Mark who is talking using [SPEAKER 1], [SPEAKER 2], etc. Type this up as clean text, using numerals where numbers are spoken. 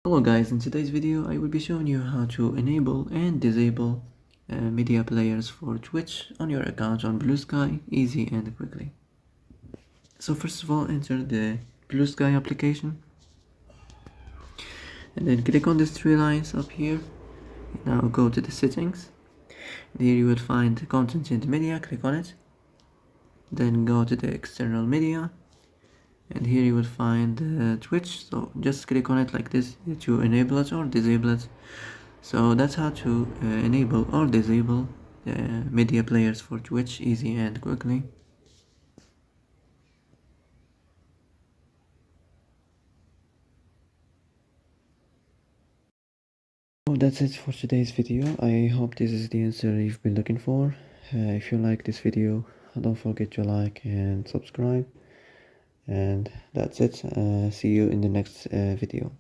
[SPEAKER 1] Hello guys, in today's video I will be showing you how to enable and disable media players for Twitch on your account on Bluesky, easy and quickly. So first of all, enter the Bluesky application and then click on these three lines up here. Now go to the settings. Here you will find content and media, click on it. Then go to the external media and here you will find Twitch, so just click on it like this to enable it or disable it. So that's how to enable or disable media players for Twitch, easy and quickly. So that's it for today's video. I hope this is the answer you've been looking for. If you like this video, don't forget to like and subscribe. And that's it. See you in the next video.